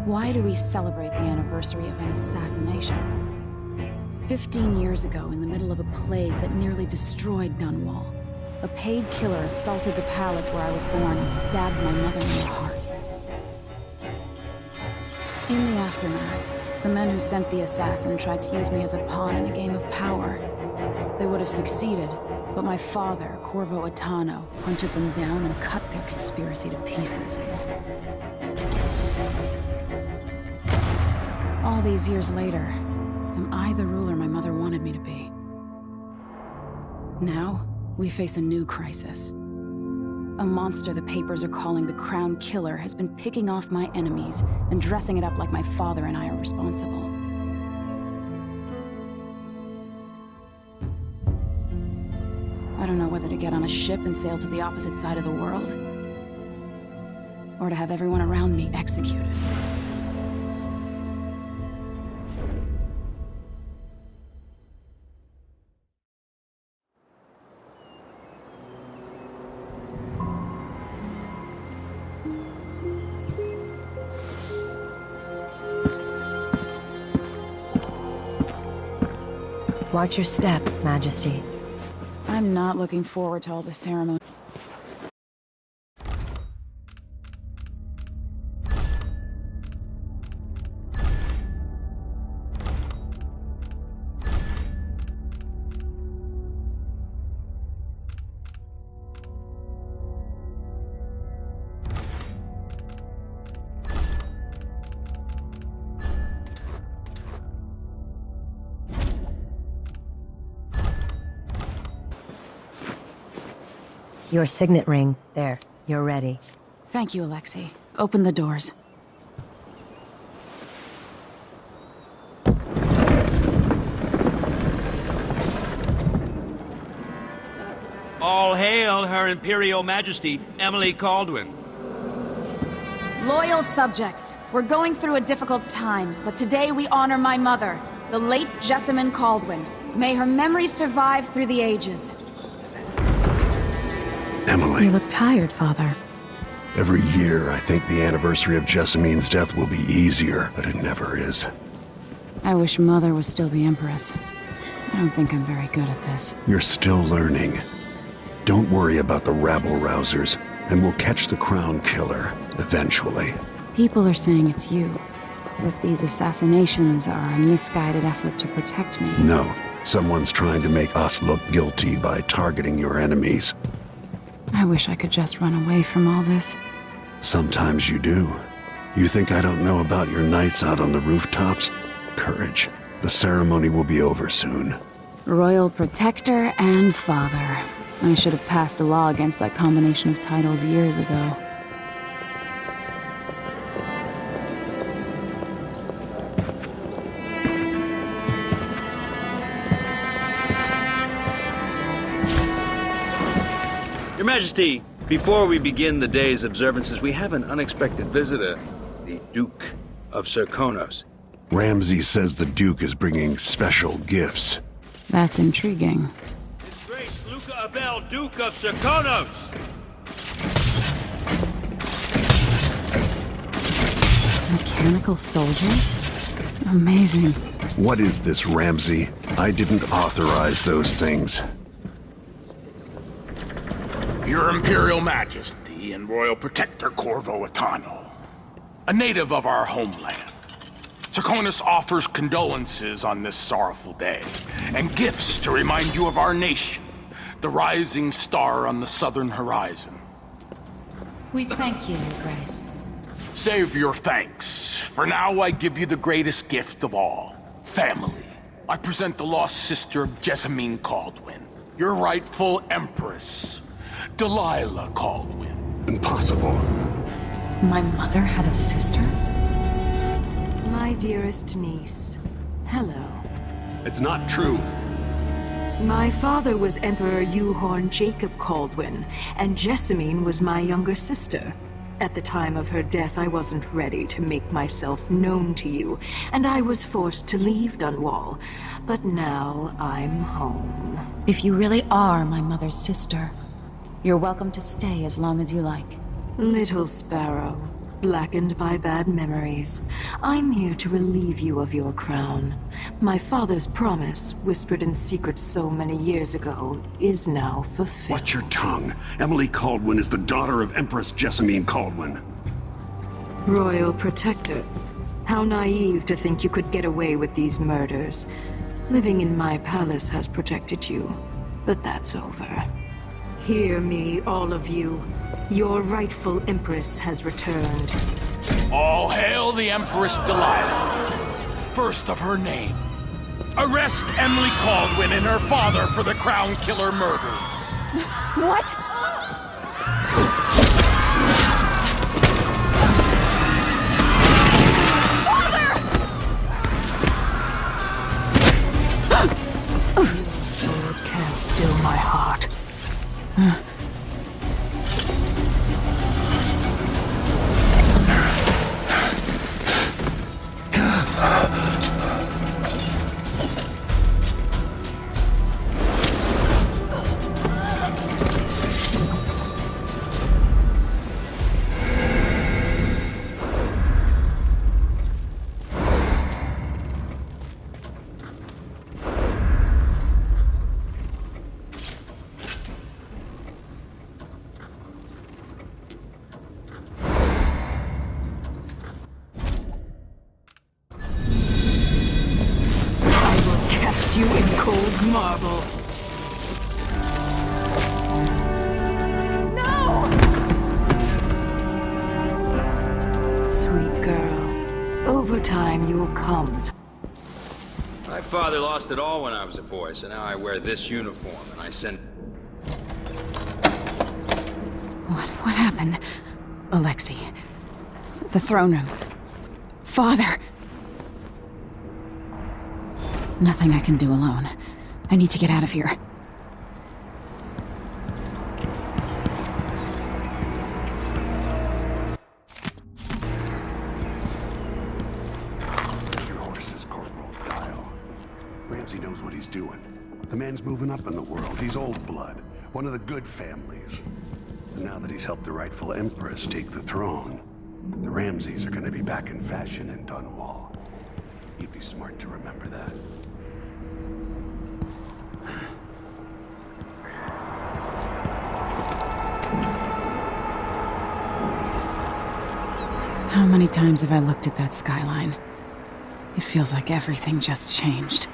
Why do we celebrate the anniversary of an assassination? 15 years ago, in the middle of a plague that nearly destroyed Dunwall, a paid killer assaulted the palace where I was born and stabbed my mother in the heart. In the aftermath, the men who sent the assassin tried to use me as a pawn in a game of power. They would have succeeded, but my father, Corvo Attano, hunted them down and cut their conspiracy to pieces. All these years later, am I the ruler my mother wanted me to be? Now, we face a new crisis. A monster the papers are calling the Crown Killer has been picking off my enemies and dressing it up like my father and I are responsible. I don't know whether to get on a ship and sail to the opposite side of the world, or to have everyone around me executed. Watch your step, Majesty. I'm not looking forward to all the ceremony. Your signet ring. There, you're ready. Thank you, Alexei. Open the doors. All hail Her Imperial Majesty, Emily Caldwin. Loyal subjects, we're going through a difficult time, but today we honor my mother, the late Jessamine Caldwin. May her memory survive through the ages. Emily. You look tired, Father. Every year, I think the anniversary of Jessamine's death will be easier, but it never is. I wish Mother was still the Empress. I don't think I'm very good at this. You're still learning. Don't worry about the rabble-rousers, and we'll catch the Crown Killer, eventually. People are saying it's you. That these assassinations are a misguided effort to protect me. No, someone's trying to make us look guilty by targeting your enemies. I wish I could just run away from all this. Sometimes you do. You think I don't know about your nights out on the rooftops? Courage. The ceremony will be over soon. Royal Protector and Father. I should have passed a law against that combination of titles years ago. Your Majesty, before we begin the day's observances, we have an unexpected visitor, the Duke of Serkonos. Ramsay says the Duke is bringing special gifts. That's intriguing. His Grace Luca Abel, Duke of Serkonos! Mechanical soldiers? Amazing. What is this, Ramsay? I didn't authorize those things. Your Imperial Majesty and Royal Protector Corvo Attano, a native of our homeland. Serkonos offers condolences on this sorrowful day, and gifts to remind you of our nation, the rising star on the southern horizon. We thank you, Your Grace. Save your thanks, for now I give you the greatest gift of all, family. I present the lost sister of Jessamine Caldwin, your rightful empress, Delilah Caldwin. Impossible. My mother had a sister? My dearest niece, hello. It's not true. My father was Emperor Euhorn Jacob Caldwin, and Jessamine was my younger sister. At the time of her death, I wasn't ready to make myself known to you, and I was forced to leave Dunwall. But now I'm home. If you really are my mother's sister, you're welcome to stay as long as you like. Little Sparrow, blackened by bad memories. I'm here to relieve you of your crown. My father's promise, whispered in secret so many years ago, is now fulfilled. Watch your tongue. Emily Caldwin is the daughter of Empress Jessamine Caldwin. Royal Protector. How naive to think you could get away with these murders. Living in my palace has protected you, but that's over. Hear me, all of you. Your rightful Empress has returned. All hail the Empress Delilah, first of her name. Arrest Emily Caldwin and her father for the Crown Killer murder. What? Sword can't still my heart. You in cold marble. No! Sweet girl, over time you'll come to... My father lost it all when I was a boy, so now I wear this uniform, and I send... What happened? Alexei. The throne room. Father! Nothing I can do alone. I need to get out of here. Your horses, Corporal Dial. Ramsey knows what he's doing. The man's moving up in the world. He's old blood. One of the good families. And now that he's helped the rightful Empress take the throne, the Ramseys are gonna be back in fashion in Dunwall. You'd be smart to remember that. How many times have I looked at that skyline? It feels like everything just changed.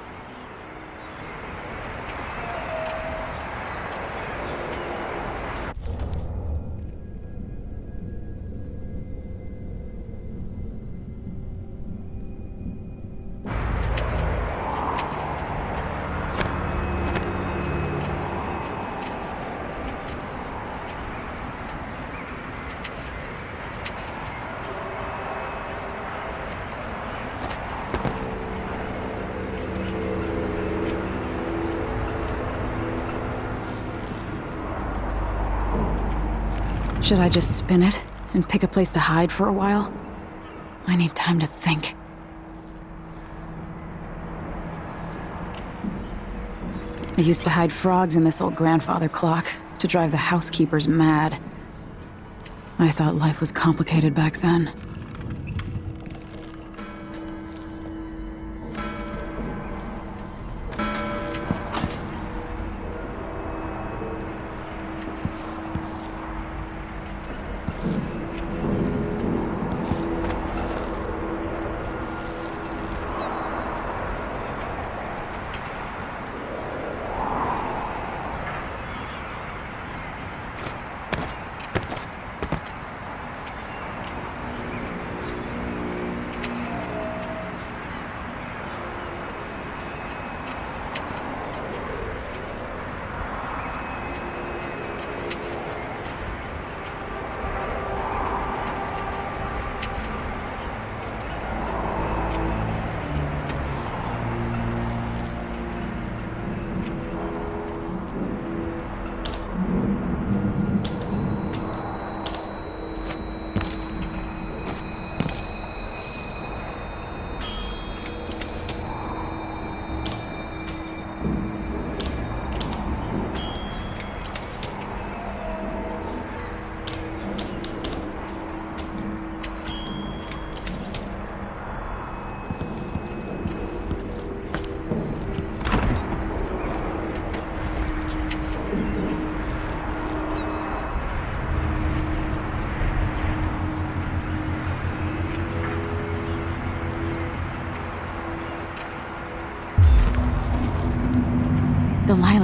Should I just spin it and pick a place to hide for a while? I need time to think. I used to hide frogs in this old grandfather clock to drive the housekeepers mad. I thought life was complicated back then.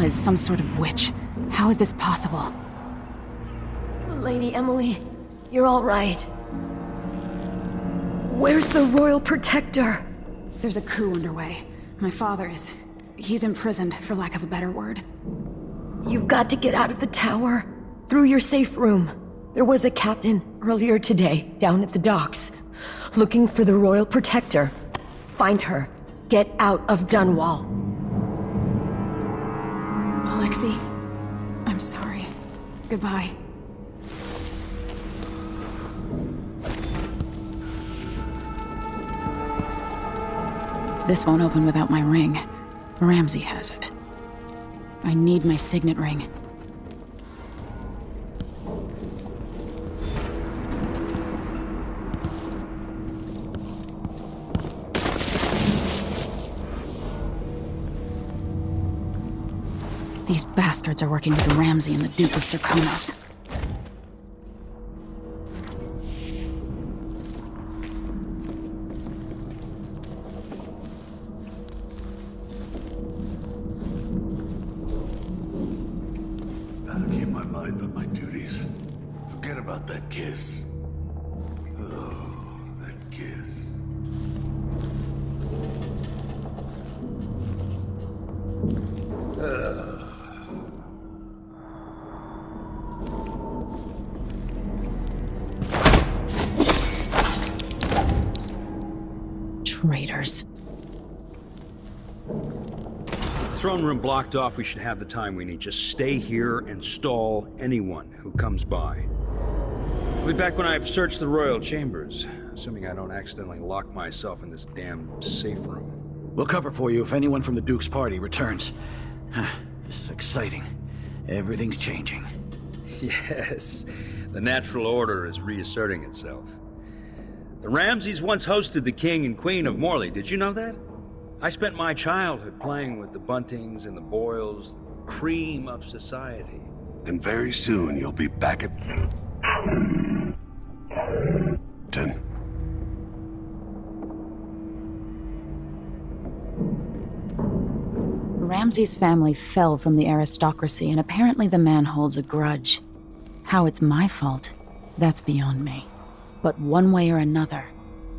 Bella is some sort of witch. How is this possible? Lady Emily, you're all right. Where's the Royal Protector? There's a coup underway. My father is... he's imprisoned, for lack of a better word. You've got to get out of the tower. Through your safe room. There was a captain earlier today, down at the docks, looking for the Royal Protector. Find her. Get out of Dunwall. Alexei, I'm sorry. Goodbye. This won't open without my ring. Ramsey has it. I need my signet ring. These bastards are working with Ramsey and the Duke of Serkonos. Gotta keep my mind on my duties. Forget about that kiss. Oh, that kiss. Traitors. Throne room blocked off. We should have the time we need. Just stay here and stall anyone who comes by. I'll be back when I've searched the royal chambers, assuming I don't accidentally lock myself in this damn safe room. We'll cover for you if anyone from the Duke's party returns. This is exciting. Everything's changing. Yes, the natural order is reasserting itself. The Ramseys once hosted the King and Queen of Morley. Did you know that? I spent my childhood playing with the Buntings and the Boyles, the cream of society. And very soon you'll be back at... 10. Ramsey's family fell from the aristocracy, and apparently the man holds a grudge. How it's my fault, that's beyond me. But one way or another,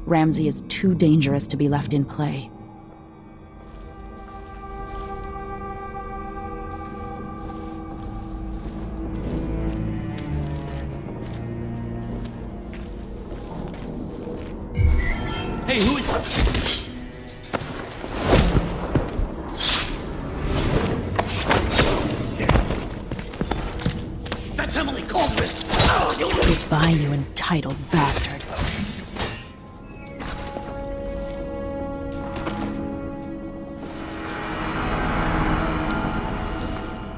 Ramsey is too dangerous to be left in play. Hey, who is... That's Emily Caldwell! Goodbye, you entitled bastard.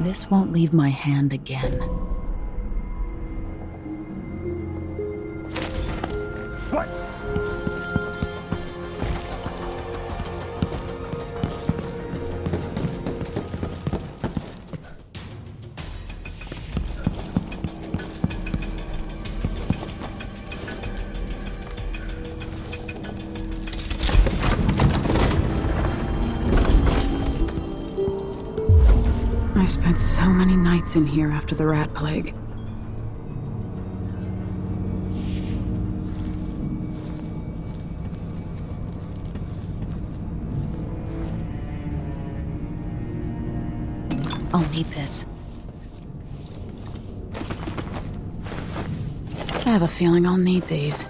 This won't leave my hand again. What? I spent so many nights in here after the rat plague. I'll need this. I have a feeling I'll need these.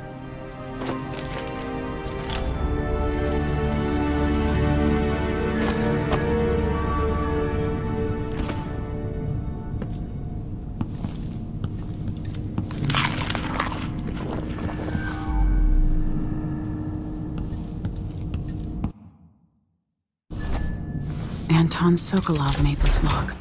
Anton Sokolov made this lock.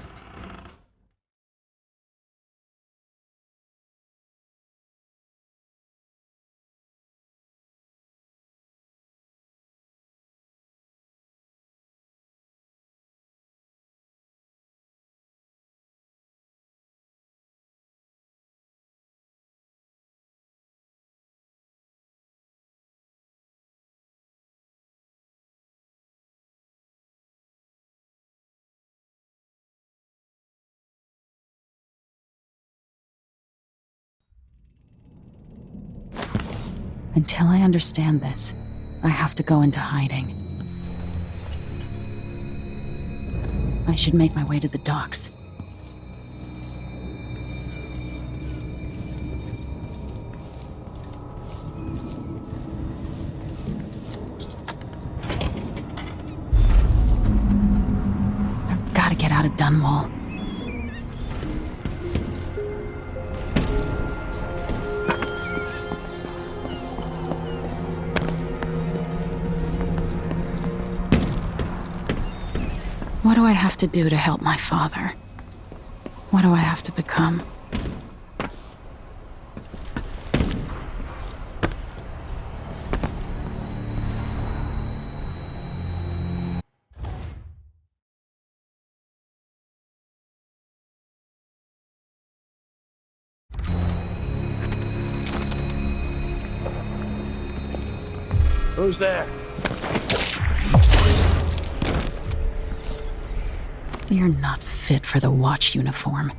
Until I understand this, I have to go into hiding. I should make my way to the docks. I've got to get out of Dunwall. What do I have to do to help my father? What do I have to become? Who's there? You're not fit for the watch uniform.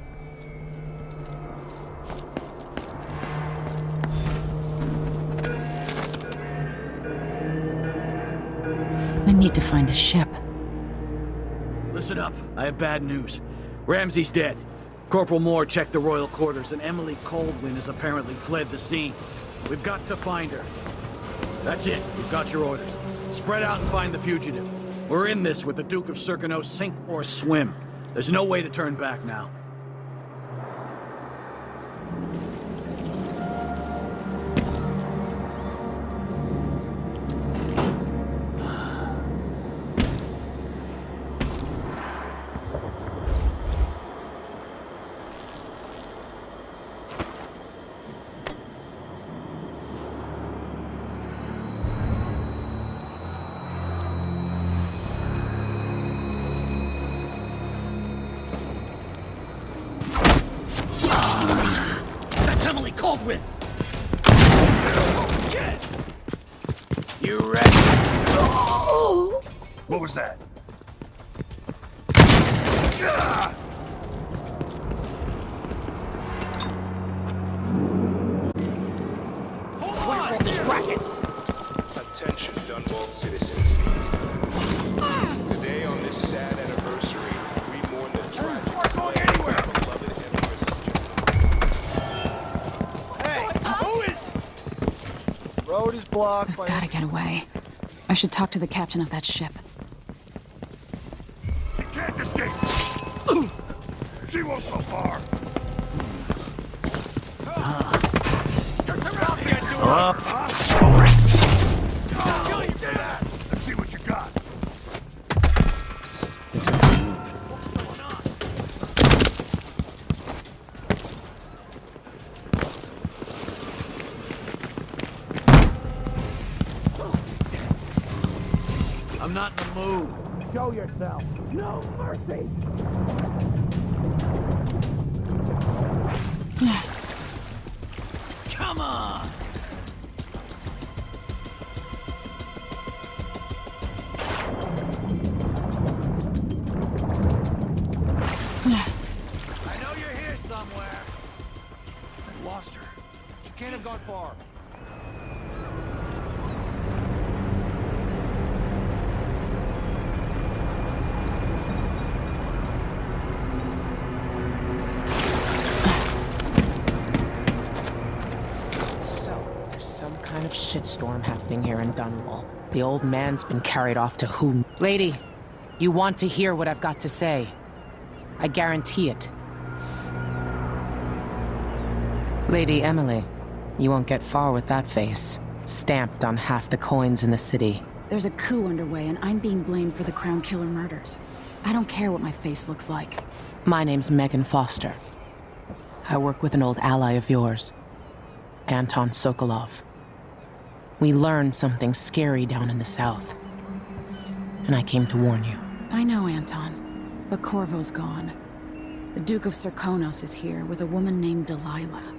I need to find a ship. Listen up. I have bad news. Ramsey's dead. Corporal Moore checked the royal quarters, and Emily Coldwin has apparently fled the scene. We've got to find her. That's it. We've got your orders. Spread out and find the fugitive. We're in this with the Duke of Serkonos, sink or swim. There's no way to turn back now. Coldwin! You ready? What was that? What is all this racket? Attention, Dunwall citizens. Today, on this sad anniversary, we mourn the tragic slaying of our beloved Empress Jessamine. Road is blocked I've by... got to get away. I should talk to the captain of that ship. She can't escape! She won't go far! Let's see what you got. I'm not in the mood. Show yourself. No mercy. Come on. I know you're here somewhere. I lost her. She can't have gone far. There's some kind of shitstorm happening here in Dunwall. The old man's been carried off to whom? Lady, you want to hear what I've got to say. I guarantee it. Lady Emily, you won't get far with that face. Stamped on half the coins in the city. There's a coup underway, and I'm being blamed for the Crown Killer murders. I don't care what my face looks like. My name's Megan Foster. I work with an old ally of yours, Anton Sokolov. We learned something scary down in the south, and I came to warn you. I know, Anton, but Corvo's gone. The Duke of Serkonos is here with a woman named Delilah.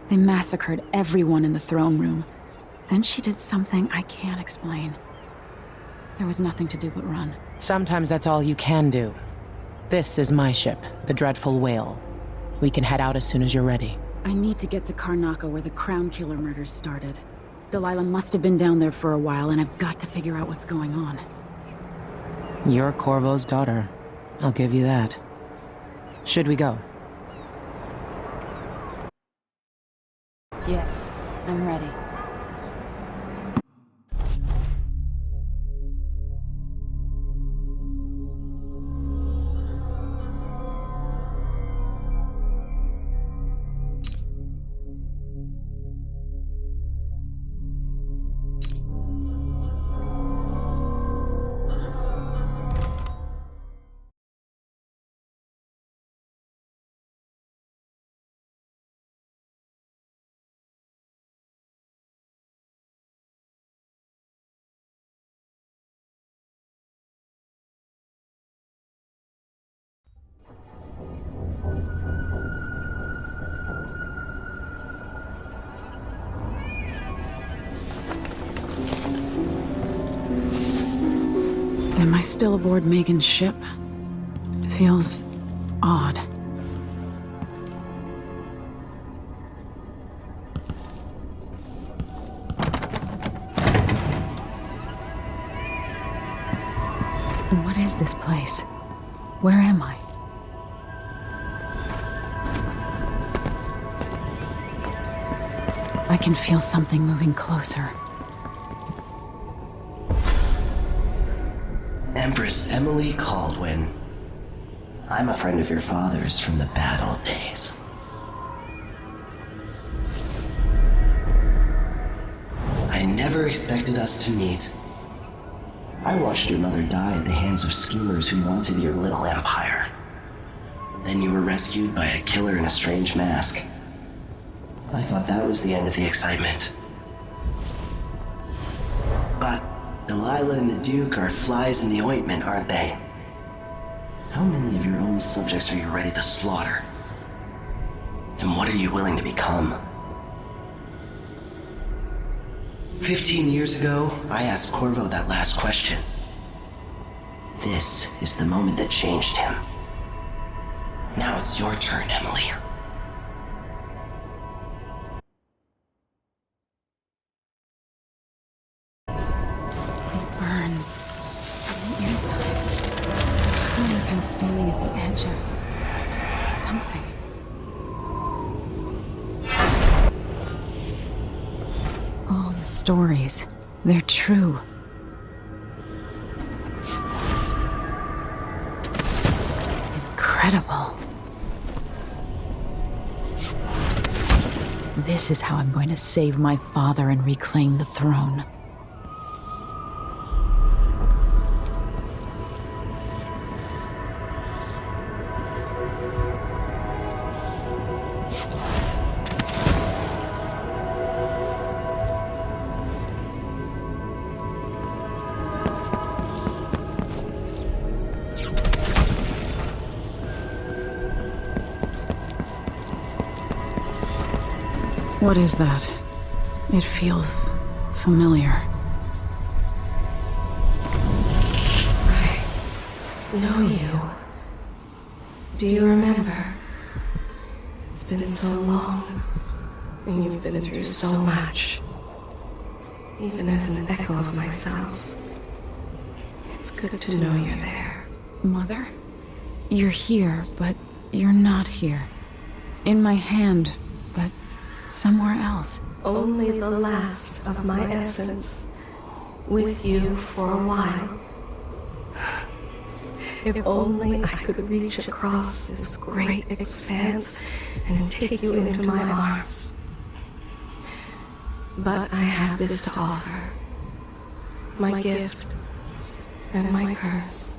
They massacred everyone in the throne room. Then she did something I can't explain. There was nothing to do but run. Sometimes that's all you can do. This is my ship, the Dreadful Whale. We can head out as soon as you're ready. I need to get to Karnaca where the Crown Killer murders started. Delilah must have been down there for a while, and I've got to figure out what's going on. You're Corvo's daughter. I'll give you that. Should we go? Yes, I'm ready. Am I still aboard Megan's ship? Feels odd. What is this place? Where am I? I can feel something moving closer. Empress Emily Caldwin. I'm a friend of your father's from the bad old days. I never expected us to meet. I watched your mother die at the hands of schemers who wanted your little empire. Then you were rescued by a killer in a strange mask. I thought that was the end of the excitement. But Delilah and the Duke are flies in the ointment, aren't they? How many of your own subjects are you ready to slaughter? And what are you willing to become? 15 years ago, I asked Corvo that last question. This is the moment that changed him. Now it's your turn, Emily. Burns. On the inside. I feel like I'm standing at the edge of something. All the stories, they're true. Incredible. This is how I'm going to save my father and reclaim the throne. What is that? It feels familiar. I know you. Do you remember? It's been so long, and you've been through so much. Even as an echo of myself, it's good to know you're there. Mother? You're here, but you're not here. In my hand, but somewhere else. Only the last of my essence, with you for a while. If only I could reach across this great expanse and take you into my arms. But I have this to offer. My gift and my curse.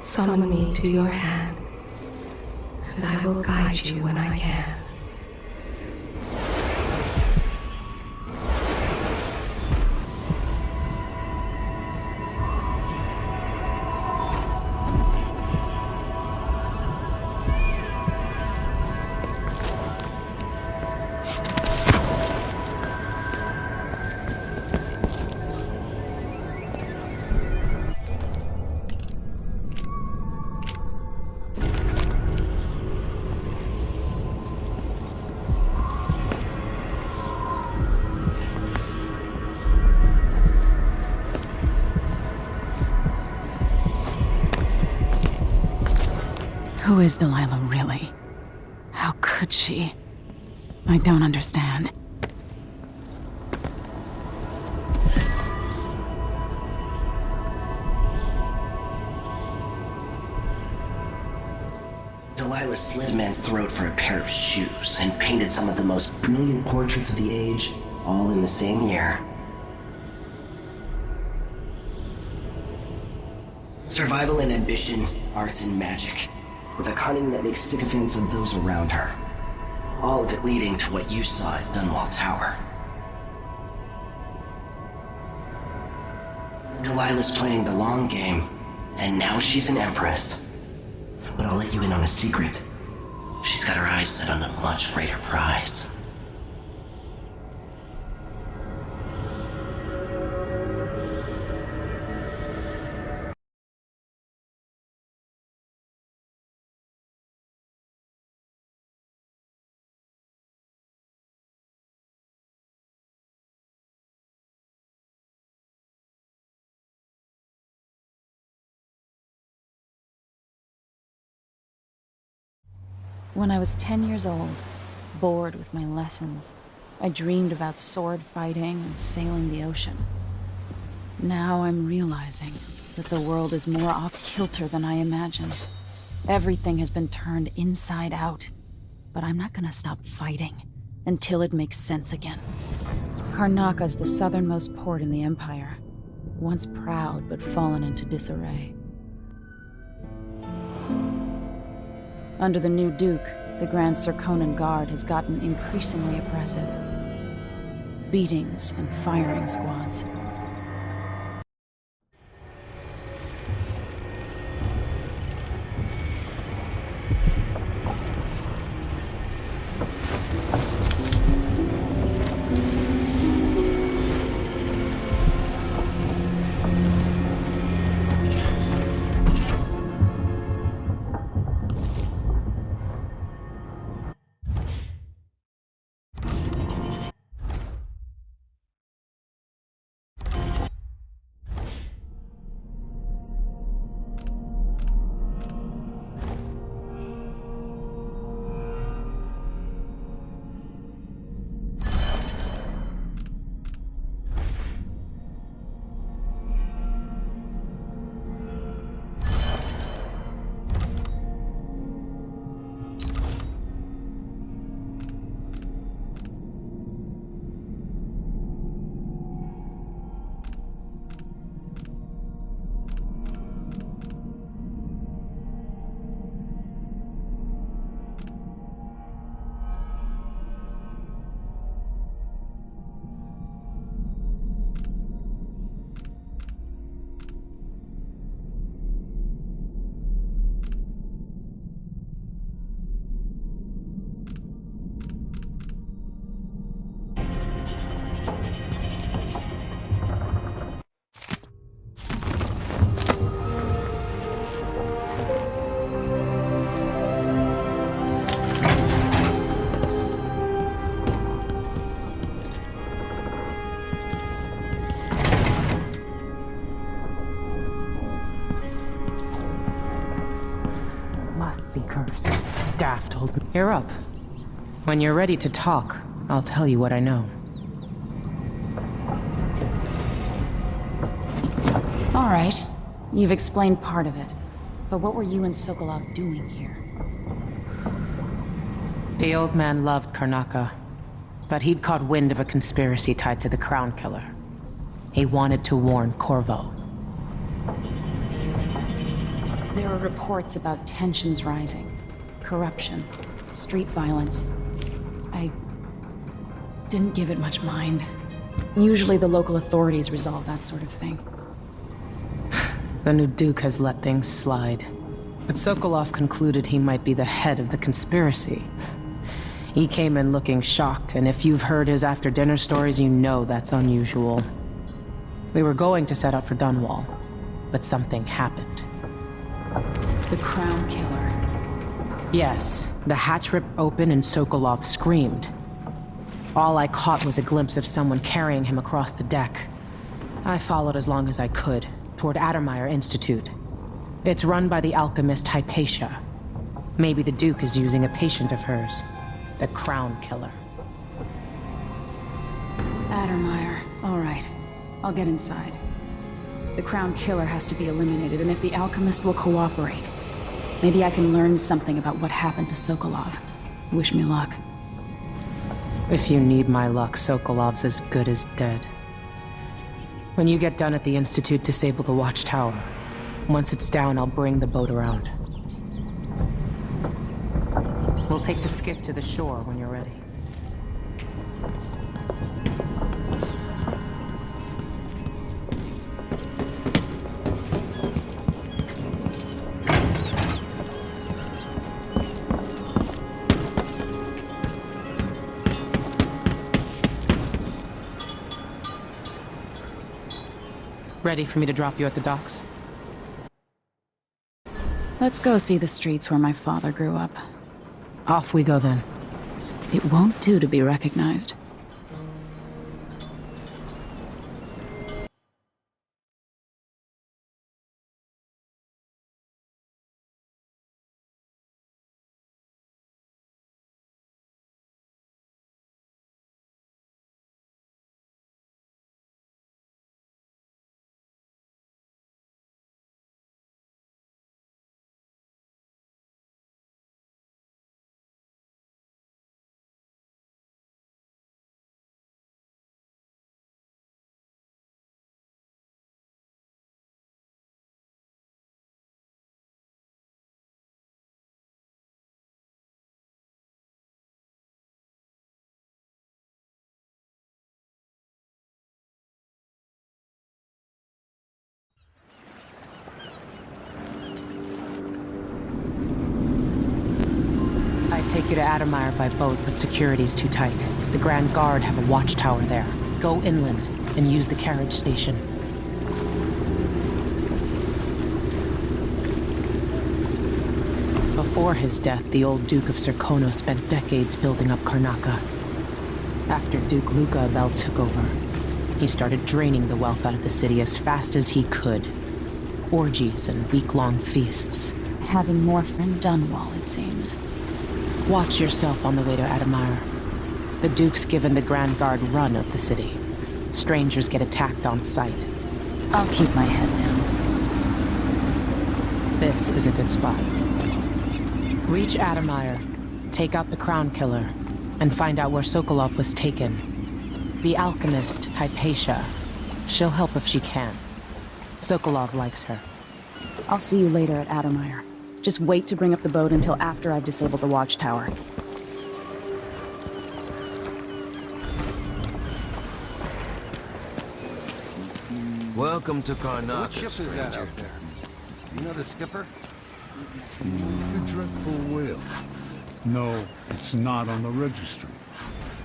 Summon me to your hand, and I will guide you when I can. Who is Delilah really? How could she? I don't understand. Delilah slit a man's throat for a pair of shoes and painted some of the most brilliant portraits of the age, all in the same year. Survival and ambition, art and magic, with a cunning that makes sycophants of those around her. All of it leading to what you saw at Dunwall Tower. Delilah's playing the long game, and now she's an empress. But I'll let you in on a secret. She's got her eyes set on a much greater prize. When I was 10 years old, bored with my lessons, I dreamed about sword fighting and sailing the ocean. Now I'm realizing that the world is more off-kilter than I imagined. Everything has been turned inside out, but I'm not gonna stop fighting until it makes sense again. Karnaka's the southernmost port in the Empire, once proud but fallen into disarray. Under the new Duke, the Grand Serkonan Guard has gotten increasingly oppressive. Beatings and firing squads. Daft old... You're up. When you're ready to talk, I'll tell you what I know. All right. You've explained part of it. But what were you and Sokolov doing here? The old man loved Karnaka, but he'd caught wind of a conspiracy tied to the Crown Killer. He wanted to warn Corvo. There are reports about tensions rising. Corruption, street violence. I didn't give it much mind. Usually the local authorities resolve that sort of thing. The new Duke has let things slide. But Sokolov concluded he might be the head of the conspiracy. He came in looking shocked, and if you've heard his after-dinner stories, you know that's unusual. We were going to set out for Dunwall, but something happened. The Crown Killer. Yes, the hatch ripped open and Sokolov screamed. All I caught was a glimpse of someone carrying him across the deck. I followed as long as I could, toward Addermeyer Institute. It's run by the alchemist Hypatia. Maybe the Duke is using a patient of hers, the Crown Killer. Addermeyer. All right. I'll get inside. The Crown Killer has to be eliminated, and if the Alchemist will cooperate, maybe I can learn something about what happened to Sokolov. Wish me luck. If you need my luck, Sokolov's as good as dead. When you get done at the Institute, disable the watchtower. Once it's down, I'll bring the boat around. We'll take the skiff to the shore when you're ready. Ready for me to drop you at the docks? Let's go see the streets where my father grew up. Off we go then. It won't do to be recognized. I'd take you to Addermeyer by boat, but security's too tight. The Grand Guard have a watchtower there. Go inland and use the carriage station. Before his death, the old Duke of Serkonos spent decades building up Karnaca. After Duke Luca Abel took over, he started draining the wealth out of the city as fast as he could. Orgies and week-long feasts. Having more from Dunwall, it seems. Watch yourself on the way to Addermeyer. The Duke's given the Grand Guard run of the city. Strangers get attacked on sight. I'll keep my head down. This is a good spot. Reach Addermeyer, take out the Crown Killer, and find out where Sokolov was taken. The alchemist, Hypatia. She'll help if she can. Sokolov likes her. I'll see you later at Addermeyer. Just wait to bring up the boat until after I've disabled the watchtower. Welcome to Karnaca. What ship is that out there? You know the skipper? The dreadful whale. No, it's not on the registry.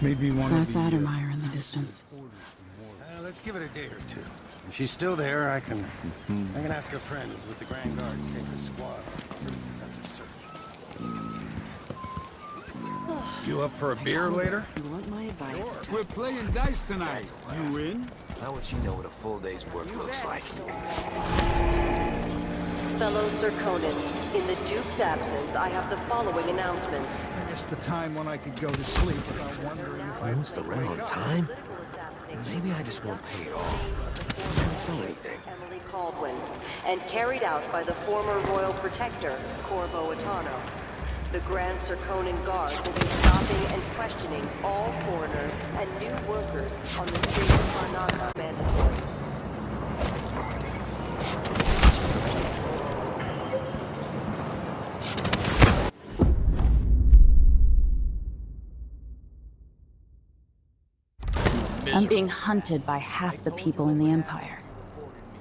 Maybe one That's of the... Addermeyer in the distance. Let's give it a day or two. If she's still there, I can ask a friend who's with the Grand Guard to take the squad. You up for a beer later? You want my advice? We're playing dice tonight. You in? How would she know what a full day's work looks like? Fellow Serkonans, in the Duke's absence, I have the following announcement. I guess the time when I could go to sleep without wondering if I... Owns the rent on time? Maybe I just won't pay it all. Say anything. Emily Caldwin, and carried out by the former Royal Protector, Corvo Attano. The Grand Serkonan Guard will be stopping and questioning all foreigners and new workers on the streets of Karnaca mandatory. I'm being hunted by half the people in the Empire.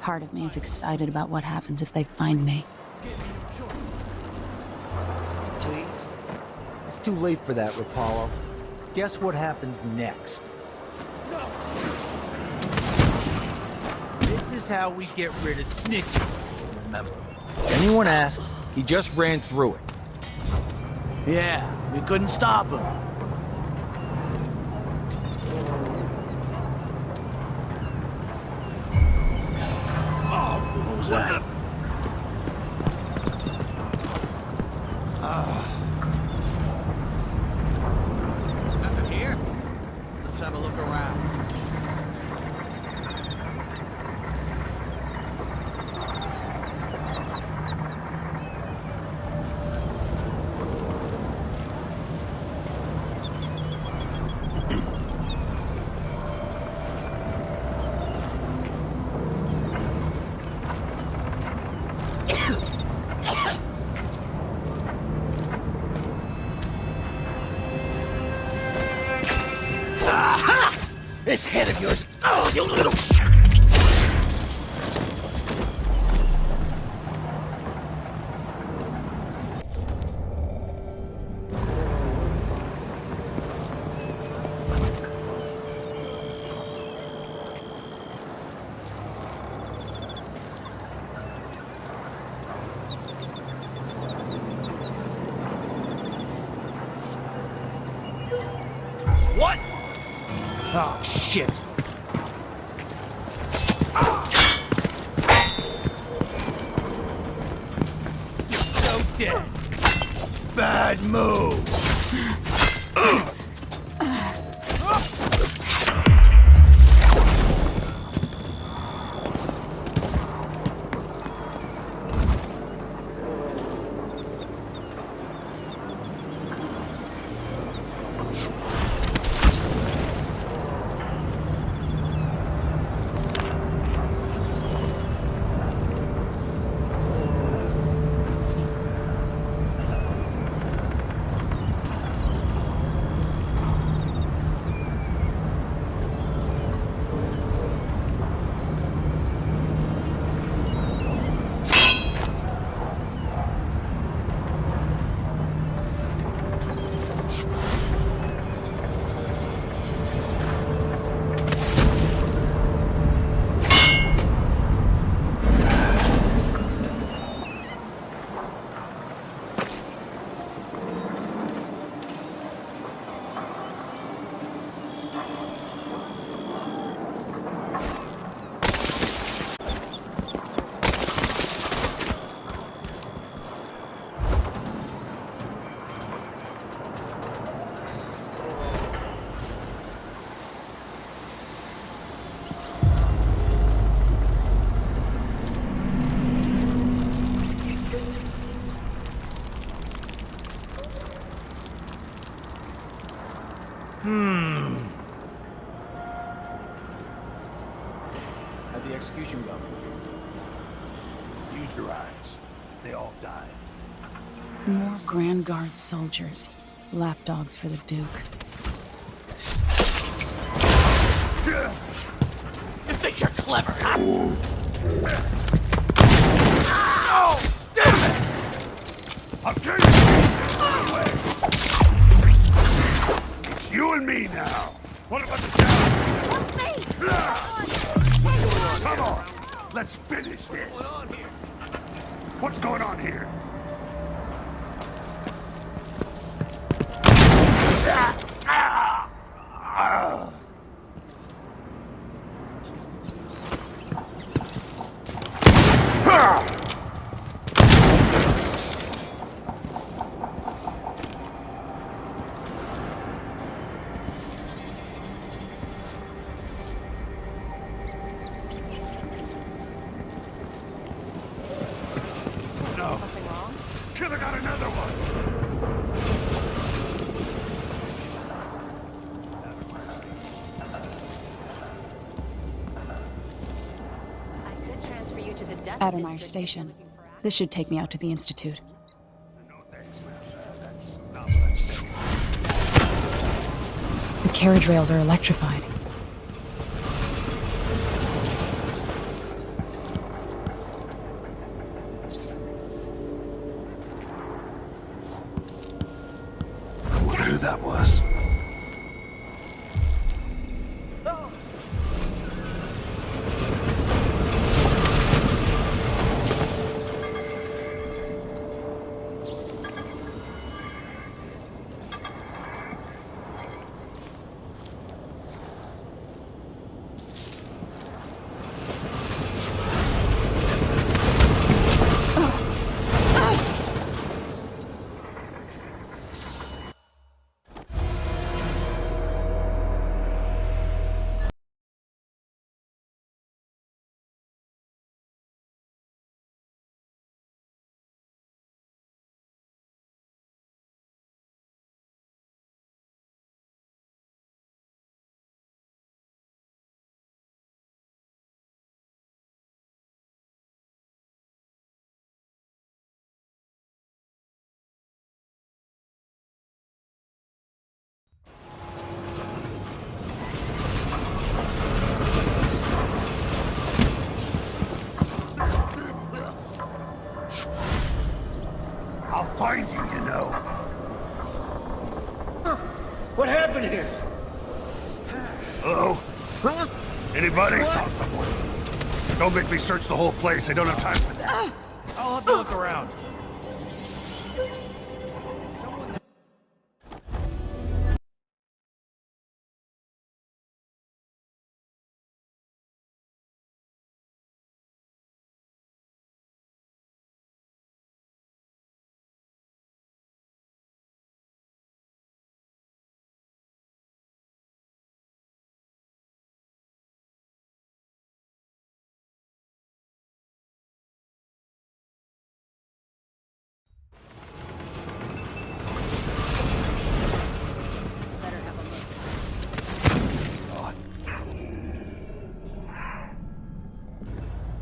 Part of me is excited about what happens if they find me. Please? It's too late for that, Rapallo. Guess what happens next? No! This is how we get rid of snitches, remember. If anyone asks, he just ran through it. Yeah, we couldn't stop him. What was that? Aha! This head of yours. Oh, you little. What? Oh, shit. You're so dead. Bad move. How'd the execution go? Use your eyes. They all died. More Grand Guard soldiers. Lapdogs for the Duke. You think you're clever, huh? Oh, damn it! I'll turn you away. It's you and me now. What about the town? Come on, let's finish this. What's going on here? No. Something wrong? Killer got another one. Addermeyer Station. This should take me out to the Institute. The carriage rails are electrified. I wonder who that was. Anybody? Don't make me search the whole place. I don't have time for that. I'll have to look around.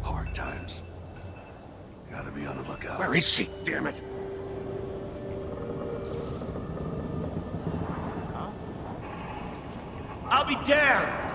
Hard times. Gotta be on the lookout. Where is she? Damn it! I'll be damned!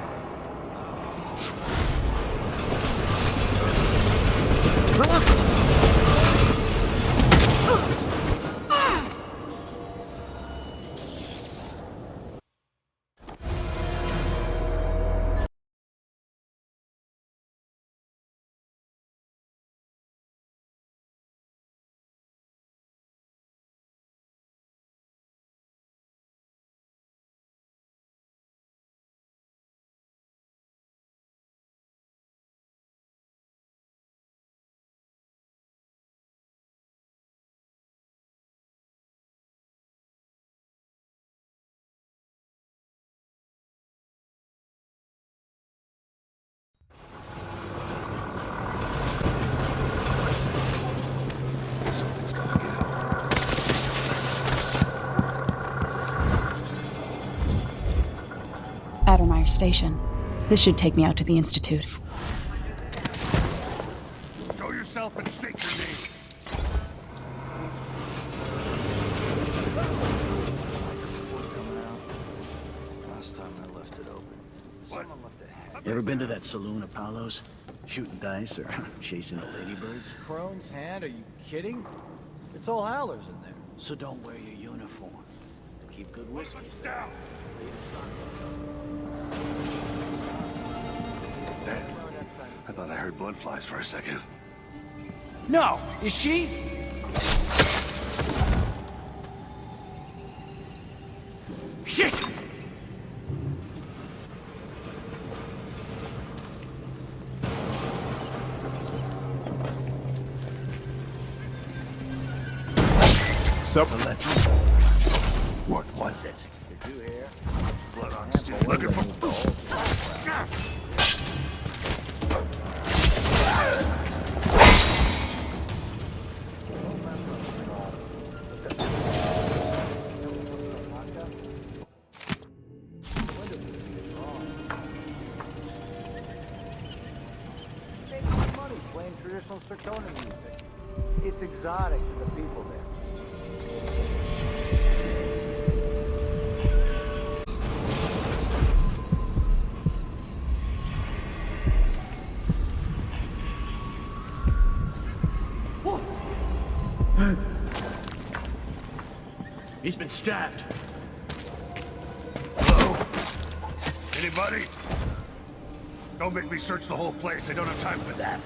Addermeyer Station. This should take me out to the Institute. Show yourself and state your name. Last time I left it open. Someone left a hat. You ever been to that saloon, Apollo's? Shooting dice or chasing the ladybirds? Crone's hand? Are you kidding? It's all howlers in there. So don't wear your uniform. Keep good whiskey. Down. Damn. I thought I heard blood flies for a second. No! Is she? Shit! So let's. What was it? Did you hear? Blood on steel. Looking for. Make some money playing traditional Serkonan music. It's exotic to the people there. He's been stabbed. Hello? Anybody? Don't make me search the whole place. I don't have time for that.